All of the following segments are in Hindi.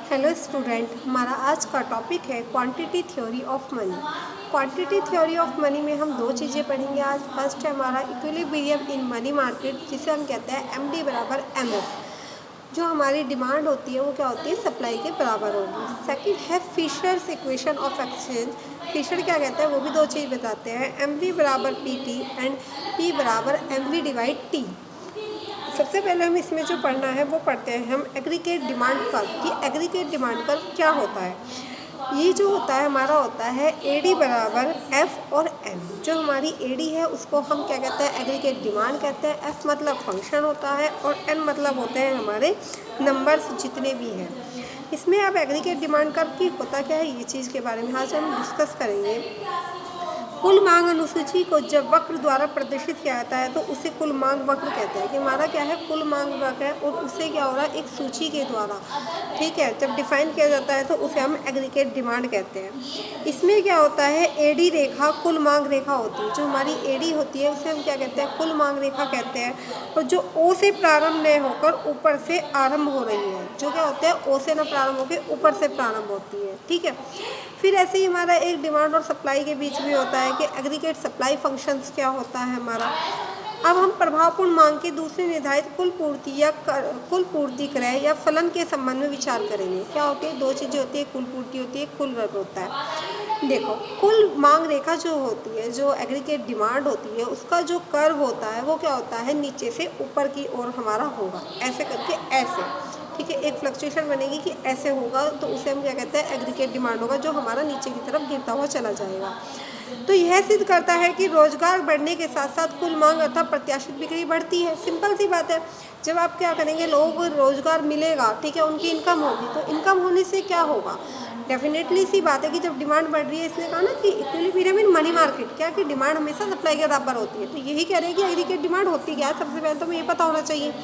हेलो स्टूडेंट, हमारा आज का टॉपिक है quantity theory of money. Quantity theory of money में हम दो चीज़ें पढ़ेंगे आज। फर्स्ट है हमारा इक्विलिब्रियम इन मनी मार्केट, जिसे हम कहते हैं एमडी बराबर एमएफ। जो हमारी डिमांड होती है वो क्या होती है, सप्लाई के बराबर होगी। सेकंड है Fisher's equation of exchange. Fisher क्या कहते हैं वो भी दो चीज़ बताते हैं, एमवी बराबर पीटी एंड पी बराबर एमवी डिवाइड टी। सबसे पहले हम इसमें जो पढ़ना है वो पढ़ते हैं हम एग्रीगेट डिमांड कर्व कि एग्रीगेट डिमांड कर्व क्या होता है। ये जो होता है हमारा होता है एडी बराबर एफ और एन। जो हमारी एडी है उसको हम क्या कहते हैं, एग्रीगेट डिमांड कहते हैं। एफ मतलब फंक्शन होता है और एन मतलब होते हैं हमारे नंबर्स जितने भी हैं। इसमें अब एग्रीगेट डिमांड कर्व की होता क्या है, ये चीज़ के बारे में आज हम डिस्कस करेंगे। कुल मांग अनुसूची को जब वक्र द्वारा प्रदर्शित किया जाता है तो उसे कुल मांग वक्र कहते हैं। कि हमारा क्या है, कुल मांग वक्र है और उससे क्या हो रहा है, एक सूची के द्वारा, ठीक है, जब डिफाइन किया जाता है तो उसे हम एग्रीगेट डिमांड कहते हैं। इसमें क्या होता है, एडी रेखा कुल मांग रेखा होती है। जो हमारी एडी होती है उसे हम क्या कहते हैं, कुल मांग रेखा कहते हैं। और जो ओ से प्रारंभ न होकर ऊपर से आरंभ हो रही है, जो क्या होता है ओ से न प्रारंभ होकर ऊपर से प्रारंभ होती है, ठीक है। फिर ऐसे ही हमारा एक डिमांड और सप्लाई के बीच में होता है कि एग्रीगेट सप्लाई फंक्शंस क्या होता है हमारा। अब हम प्रभावपूर्ण मांग के दूसरे निर्धारित कुल पूर्ति या कुल पूर्ति क्रय या फलन के संबंध में विचार करेंगे। क्या होती है, दो चीज़ें होती है, कुल पूर्ति होती है, कुल वर्ग होता है। देखो, कुल मांग रेखा जो होती है, जो एग्रीगेट डिमांड होती है, उसका जो कर्व होता है वो क्या होता है, नीचे से ऊपर की ओर हमारा होगा, ऐसे करके ऐसे, ठीक है। एक फ्लक्चुएशन बनेगी कि ऐसे होगा तो उसे हम क्या कहते हैं, एग्रीगेट डिमांड होगा, जो हमारा नीचे की तरफ गिरता हुआ चला जाएगा। तो यह सिद्ध करता है कि रोजगार बढ़ने के साथ साथ कुल मांग अर्थात प्रत्याशित बिक्री बढ़ती है। सिंपल सी बात है, जब आप क्या करेंगे, लोगों को रोजगार मिलेगा, ठीक है, उनकी इनकम होगी, तो इनकम होने से क्या होगा, डेफिनेटली सी बात है कि जब डिमांड बढ़ रही है, इसने कहा ना कि इक्विलिब्रियम इन मनी मार्केट, क्या कि डिमांड हमेशा सप्लाई के बराबर होती है। तो यही कह रहे हैं कि एग्रीगेट डिमांड होती क्या है, सबसे पहले तो हमें ये पता होना चाहिए।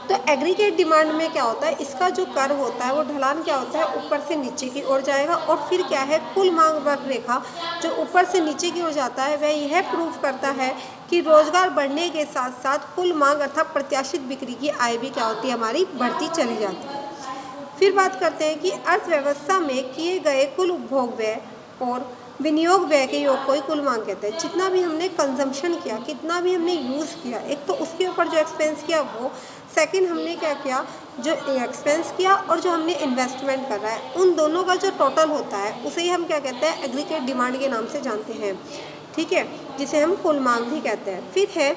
तो एग्रीगेट डिमांड में क्या होता है, इसका जो कर्व होता है वो ढलान क्या होता है, ऊपर से नीचे की ओर जाएगा। और फिर क्या है, कुल मांग वक्र रेखा जो ऊपर से नीचे की ओर जाता है वह यह प्रूफ करता है कि रोजगार बढ़ने के साथ साथ कुल मांग अर्थात प्रत्याशित बिक्री की आय भी क्या होती है, हमारी बढ़ती चली जाती है। फिर बात करते हैं कि अर्थव्यवस्था में किए गए कुल उपभोग व्यय और विनियोग व्यय के योग को ही कुल मांग कहते हैं। जितना भी हमने कंजम्पशन किया, कितना भी हमने यूज़ किया, एक तो उसके ऊपर जो एक्सपेंस किया वो, सेकंड हमने क्या किया, जो एक्सपेंस किया और जो हमने इन्वेस्टमेंट कर रहा है, उन दोनों का जो टोटल होता है उसे ही हम क्या कहते हैं, एग्रीगेट डिमांड के नाम से जानते हैं, ठीक है, जिसे हम कुल मांग भी कहते हैं। फिर है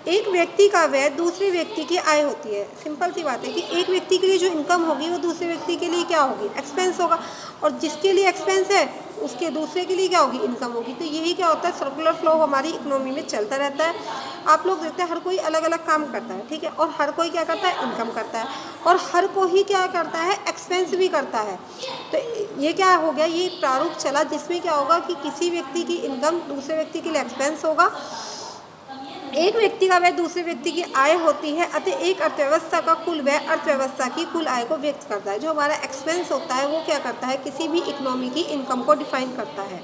एक व्यक्ति का व्यय दूसरे व्यक्ति की आय होती है। सिंपल सी बात है कि एक व्यक्ति के लिए जो इनकम होगी वो दूसरे व्यक्ति के लिए क्या होगी, एक्सपेंस होगा। और जिसके लिए एक्सपेंस है उसके दूसरे के लिए क्या होगी, इनकम होगी। तो यही क्या होता है, सर्कुलर फ्लो हमारी इकोनॉमी में चलता रहता है। आप लोग देखते हैं हर कोई अलग अलग काम करता है, ठीक है, और हर कोई क्या करता है, इनकम करता है, और हर कोई क्या करता है, एक्सपेंस भी करता है। तो ये क्या हो गया, ये एक प्रारूप चला जिसमें क्या होगा कि किसी व्यक्ति की इनकम दूसरे व्यक्ति के लिए एक्सपेंस होगा, एक व्यक्ति का व्यय दूसरे व्यक्ति की आय होती है। अतः एक अर्थव्यवस्था का कुल व्यय अर्थव्यवस्था की कुल आय को व्यक्त करता है। जो हमारा एक्सपेंस होता है वो क्या करता है, किसी भी इकोनॉमी की इनकम को डिफाइन करता है।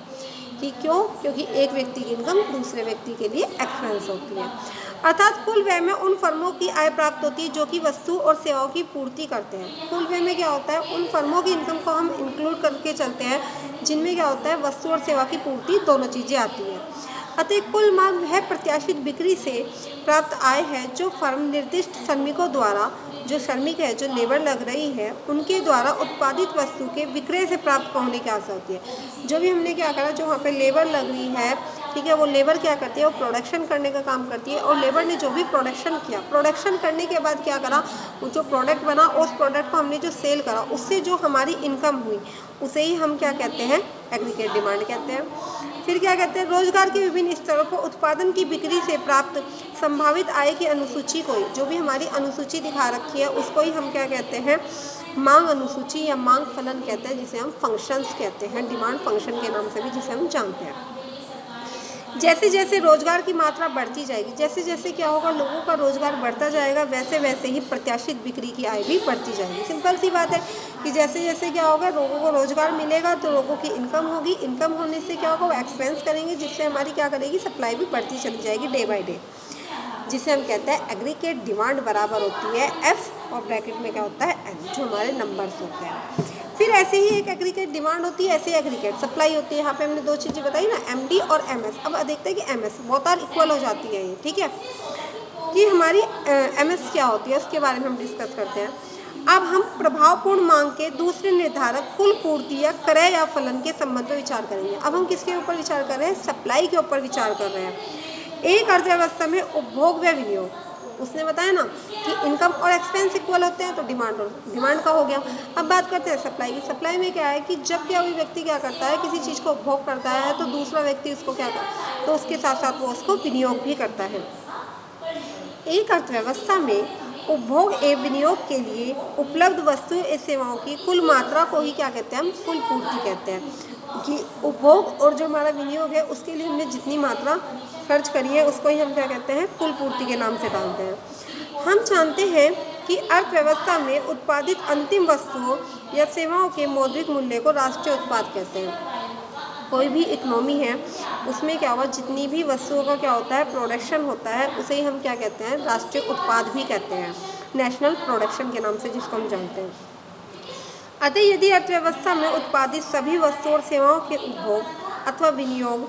कि क्यों, क्योंकि एक व्यक्ति की इनकम दूसरे व्यक्ति के लिए एक्सपेंस होती है। अर्थात कुल व्यय में उन फर्मों की आय प्राप्त होती है जो कि वस्तु और सेवाओं की पूर्ति करते हैं। कुल व्यय में क्या होता है, उन फर्मों की इनकम को हम इंक्लूड करके चलते हैं जिनमें क्या होता है, वस्तु और सेवा की पूर्ति दोनों चीज़ें आती हैं। अतः कुल मांग वह प्रत्याशित बिक्री से प्राप्त आय है जो फर्म निर्दिष्ट श्रमिकों द्वारा, जो श्रमिक है, जो लेबर लग रही है, उनके द्वारा उत्पादित वस्तु के विक्रय से प्राप्त होने की आशा होती है। जो भी हमने क्या करा, जो वहाँ पे लेबर लग रही है, ठीक है, वो लेबर क्या करती है, वो प्रोडक्शन करने का काम करती है। और लेबर ने जो भी प्रोडक्शन किया, प्रोडक्शन करने के बाद क्या करा, वो जो प्रोडक्ट बना उस प्रोडक्ट को हमने जो सेल करा, उससे जो हमारी इनकम हुई उसे ही हम क्या कहते हैं, एग्रीगेट डिमांड कहते हैं। फिर क्या कहते हैं, रोजगार के विभिन्न स्तरों पर उत्पादन की बिक्री से प्राप्त संभावित आय की अनुसूची को, जो भी हमारी अनुसूची दिखा रखी है उसको ही हम क्या कहते हैं, मांग अनुसूची या मांग फलन कहते हैं, जिसे हम फंक्शंस कहते हैं, डिमांड फंक्शन के नाम से भी जिसे हम जानते हैं। जैसे जैसे रोजगार की मात्रा बढ़ती जाएगी, जैसे जैसे क्या होगा, लोगों का रोजगार बढ़ता जाएगा, वैसे वैसे ही प्रत्याशित बिक्री की आय भी बढ़ती जाएगी। सिंपल सी बात है कि जैसे जैसे क्या होगा, लोगों को रोजगार मिलेगा तो लोगों की इनकम होगी, इनकम होने से क्या होगा, वो एक्सपेंस करेंगे, जिससे हमारी क्या करेगी, सप्लाई भी बढ़ती चली जाएगी डे बाई डे, जिसे हम कहते हैं एग्रीगेट डिमांड बराबर होती है एफ और ब्रैकेट में क्या होता है एन, जो हमारे नंबर्स होते हैं। फिर ऐसे ही एक एग्रीगेट डिमांड होती है, ऐसे ही एग्रीगेट सप्लाई होती है। यहाँ पे हमने दो चीज़ें बताई ना, एमडी और एमएस। अब देखते हैं कि एमएस बहुत आर इक्वल हो जाती है ये, ठीक है, कि हमारी एमएस क्या होती है उसके बारे में हम डिस्कस करते हैं। अब हम प्रभावपूर्ण मांग के दूसरे निर्धारक कुल पूर्ति या क्रय या फलन के संबंध में विचार करेंगे। अब हम किसके ऊपर विचार कर रहे हैं? सप्लाई के ऊपर विचार कर रहे हैं। एक अर्थव्यवस्था में उपभोग व विनियोग, उसने बताया ना कि इनकम और एक्सपेंस इक्वल होते हैं, तो डिमांड का हो गया। अब बात करते हैं सप्लाई की। सप्लाई में क्या है कि जब कोई व्यक्ति क्या करता है, किसी चीज़ को उपभोग करता है, तो दूसरा व्यक्ति उसको क्या करता है, तो उसके साथ साथ वो उसको विनियोग भी करता है। एक अर्थव्यवस्था में उपभोग एवं विनियोग के लिए उपलब्ध वस्तु एवं सेवाओं की कुल मात्रा को ही क्या कहते हैं? हम कुल पूर्ति कहते हैं। कि उपभोग और जो हमारा विनियोग है उसके लिए हमने जितनी मात्रा खर्च करी है उसको ही हम क्या कहते हैं? कुल पूर्ति के नाम से डालते हैं। हम जानते हैं कि अर्थव्यवस्था में उत्पादित अंतिम वस्तुओं या सेवाओं के मौद्रिक मूल्य को राष्ट्रीय उत्पाद कहते हैं। कोई भी इकोनॉमी है उसमें क्या हुआ, जितनी भी वस्तुओं का क्या होता है, प्रोडक्शन होता है, उसे ही हम क्या कहते हैं? राष्ट्रीय उत्पाद भी कहते हैं, नेशनल प्रोडक्शन के नाम से जिसको हम जानते हैं। अतः यदि अर्थव्यवस्था में उत्पादित सभी वस्तुओं और सेवाओं के उपभोग अथवा विनियोग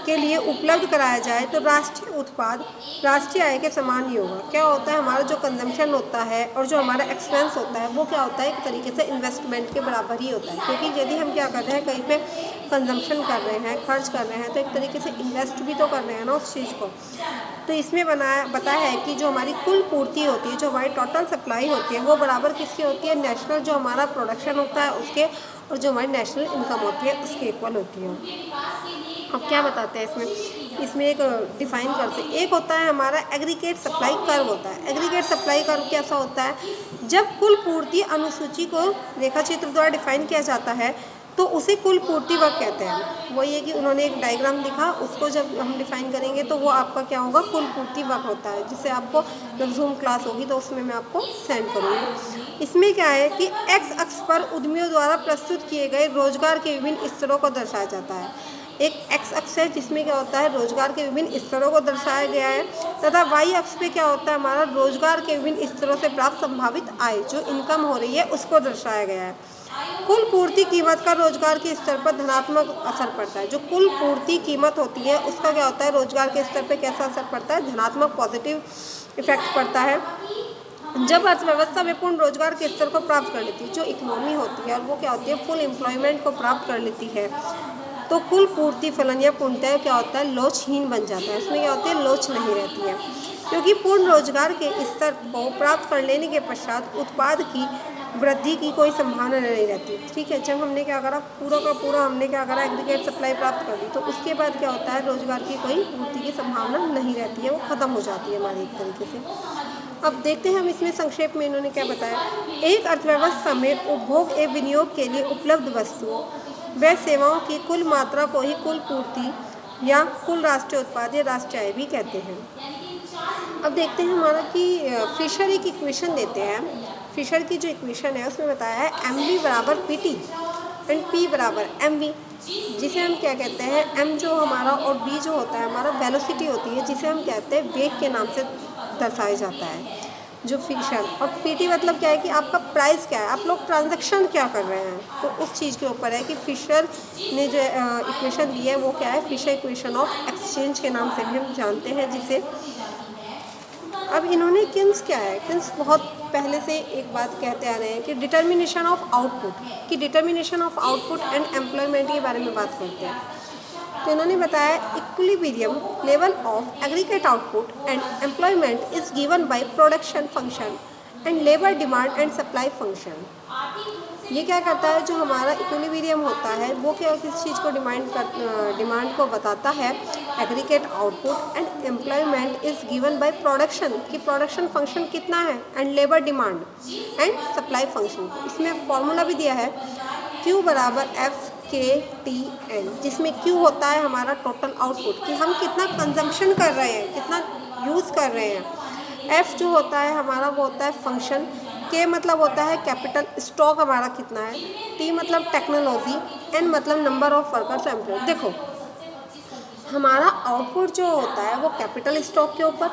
के लिए उपलब्ध कराया जाए तो राष्ट्रीय उत्पाद राष्ट्रीय आय के समान ही होगा। क्या होता है, हमारा जो कंजम्पशन होता है और जो हमारा एक्सपेंस होता है वो क्या होता है, एक तरीके से इन्वेस्टमेंट के बराबर ही होता है। क्योंकि यदि हम क्या कर रहे हैं, कहीं पे कंजम्पशन कर रहे हैं, खर्च कर रहे हैं, तो एक तरीके से इन्वेस्ट भी तो कर रहे हैं ना उस चीज़ को। तो इसमें बताया है कि जो हमारी कुल पूर्ति होती है, जो हमारी टोटल सप्लाई होती है, वो बराबर किसकी होती है? नेशनल जो हमारा प्रोडक्शन होता है उसके, और जो हमारी नेशनल इनकम होती है उसके इक्वल होती है। अब क्या बताते हैं इसमें एक डिफाइन करते हैं। एक होता है हमारा एग्रीगेट सप्लाई कर्व होता है। एग्रीगेट सप्लाई कर्व कैसा होता है? जब कुल पूर्ति अनुसूची को रेखाचित्र द्वारा डिफाइन किया जाता है तो उसे कुल पूर्ति वक्र कहते हैं। वही है कि उन्होंने एक डायग्राम दिखा, उसको जब हम डिफाइन करेंगे तो वो आपका क्या होगा? कुल पूर्ति वक्र होता है, जिसे आपको जब जूम क्लास होगी तो उसमें मैं आपको सेंड करूँगी। इसमें क्या है कि एक्स अक्ष पर उद्यमियों द्वारा प्रस्तुत किए गए रोजगार के विभिन्न स्तरों को दर्शाया जाता है। एक एक्स अक्ष है जिसमें क्या होता है, रोजगार के विभिन्न स्तरों को दर्शाया गया है, तथा वाई अक्ष पे क्या होता है, हमारा रोजगार के विभिन्न स्तरों से प्राप्त संभावित आय, जो इनकम हो रही है, उसको दर्शाया गया है। कुल पूर्ति कीमत का रोजगार के स्तर पर धनात्मक असर पड़ता है। जो कुल पूर्ति कीमत होती है उसका क्या होता है, रोजगार के स्तर पर कैसा असर पड़ता है? धनात्मक पॉजिटिव इफेक्ट पड़ता है। जब अर्थव्यवस्था में पूर्ण रोजगार के स्तर को प्राप्त कर लेती है, जो इकोनॉमी होती है और वो क्या होती है, फुल एम्प्लॉयमेंट को प्राप्त कर लेती है, तो कुल पूर्ति फलन या पूर्णतः क्या होता है? लोचहीन बन जाता है। उसमें क्या होती है? लोच नहीं रहती है, क्योंकि पूर्ण रोजगार के स्तर को प्राप्त कर लेने के पश्चात उत्पाद की वृद्धि की कोई संभावना नहीं रहती। ठीक है, जब हमने क्या करा, पूरा का पूरा हमने क्या करा, एग्रीगेट सप्लाई प्राप्त कर दी, तो उसके बाद क्या होता है, रोजगार की कोई पूर्ति की संभावना नहीं रहती है, वो खत्म हो जाती है हमारी एक तरीके से। अब देखते हैं हम इसमें संक्षेप में इन्होंने क्या बताया। एक अर्थव्यवस्था में उपभोग एवं विनियोग के लिए उपलब्ध वस्तुओं व सेवाओं की कुल मात्रा को ही कुल पूर्ति या कुल राष्ट्रीय उत्पाद या राष्ट्रीय आय भी कहते हैं। अब देखते हैं हमारा कि फिशर एक इक्वेशन देते हैं। फिशर की जो इक्वेशन है उसमें बताया है mv बराबर pt एंड p बराबर mv, जिसे हम क्या कहते हैं, m जो हमारा और v जो होता है हमारा वेलोसिटी होती है, जिसे हम कहते हैं वेग के नाम से दर्शाया जाता है। जो फिशर और पीटी मतलब क्या है कि आपका प्राइस क्या है, आप लोग ट्रांजैक्शन क्या कर रहे हैं, तो उस चीज़ के ऊपर है कि फिशर ने जो इक्वेशन दी है वो क्या है, फिशर इक्वेशन ऑफ एक्सचेंज के नाम से भी हम जानते हैं जिसे। अब इन्होंने किन्स क्या है, किन्स बहुत पहले से एक बात कहते आ रहे हैं कि डिटर्मिनेशन ऑफ आउटपुट, कि determination of output and employment के बारे में बात करते हैं। तो इन्होंने बताया equilibrium level of aggregate output and employment is given by production function and labour demand and supply function. ये क्या करता है, जो हमारा इक्विलिब्रियम होता है वो क्या किस चीज़ को डिमांड को बताता है, aggregate output and employment is given by production, कि प्रोडक्शन फंक्शन कितना है, and labour demand and supply function. इसमें फॉर्मूला भी दिया है Q बराबर FKTN, जिसमें Q होता है हमारा टोटल आउटपुट, कि हम कितना कंजम्पशन कर रहे हैं, कितना यूज़ कर रहे हैं। F जो होता है हमारा वो होता है फंक्शन, K मतलब होता है कैपिटल, स्टॉक हमारा कितना है, T मतलब टेक्नोलॉजी, N मतलब नंबर ऑफ वर्कर्स एम्प्लॉयड। देखो हमारा आउटपुट जो होता है वो कैपिटल स्टॉक के ऊपर,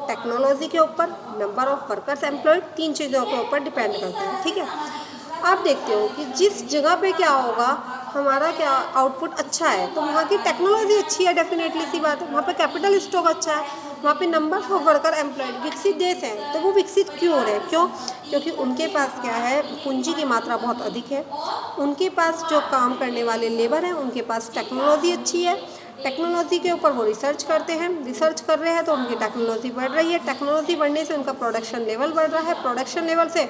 टेक्नोलॉजी के ऊपर, नंबर ऑफ वर्कर्स एम्प्लॉयड, 3 चीज़ों के ऊपर डिपेंड करता है। ठीक है, आप देखते हो कि जिस जगह पे क्या होगा, हमारा क्या आउटपुट अच्छा है तो वहाँ की टेक्नोलॉजी अच्छी है, डेफिनेटली सी बात है। वहाँ पे कैपिटल स्टॉक अच्छा है, वहाँ पे नंबर ऑफ वर्कर एम्प्लॉयड, विकसित देश हैं तो वो विकसित क्यों हो रहे हैं? क्यों? क्योंकि उनके पास क्या है, पूंजी की मात्रा बहुत अधिक है, उनके पास जो काम करने वाले लेबर हैं उनके पास टेक्नोलॉजी अच्छी है, टेक्नोलॉजी के ऊपर वो रिसर्च करते हैं, रिसर्च कर रहे हैं तो उनकी टेक्नोलॉजी बढ़ रही है, टेक्नोलॉजी बढ़ने से उनका प्रोडक्शन लेवल बढ़ रहा है, प्रोडक्शन लेवल से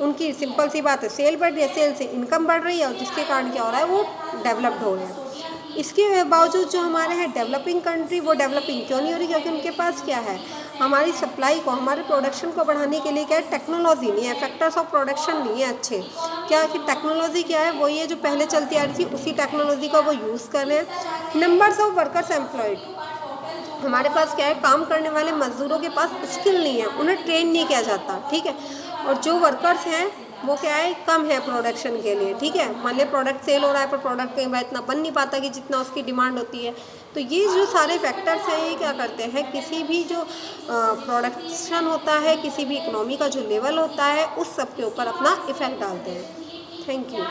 उनकी सिंपल सी बात है सेल बढ़ रही है, सेल से इनकम बढ़ रही है और जिसके कारण क्या हो रहा है, वो डेवलप्ड हो रहे हैं। इसके बावजूद जो हमारे हैं डेवलपिंग कंट्री, वो डेवलपिंग क्यों नहीं हो रही? क्योंकि उनके पास क्या है, हमारी सप्लाई को, हमारे प्रोडक्शन को बढ़ाने के लिए क्या है, टेक्नोलॉजी नहीं है, फैक्टर्स ऑफ प्रोडक्शन नहीं है अच्छे। क्या कि टेक्नोलॉजी क्या है, वो ये जो पहले चलती आ रही थी उसी टेक्नोलॉजी का वो यूज़ कर रहे हैं। नंबर्स ऑफ वर्कर्स एम्प्लॉयड, हमारे पास क्या है, काम करने वाले मजदूरों के पास स्किल नहीं है, उन्हें ट्रेन नहीं किया जाता। ठीक है, और जो वर्कर्स हैं वो क्या है, कम है प्रोडक्शन के लिए। ठीक है, मान लिया प्रोडक्ट सेल हो रहा है पर प्रोडक्ट कई बार इतना बन नहीं पाता कि जितना उसकी डिमांड होती है। तो ये जो सारे फैक्टर्स हैं ये क्या करते हैं, किसी भी जो प्रोडक्शन होता है, किसी भी इकोनॉमी का जो लेवल होता है, उस सब के ऊपर अपना इफेक्ट डालते हैं। Thank you.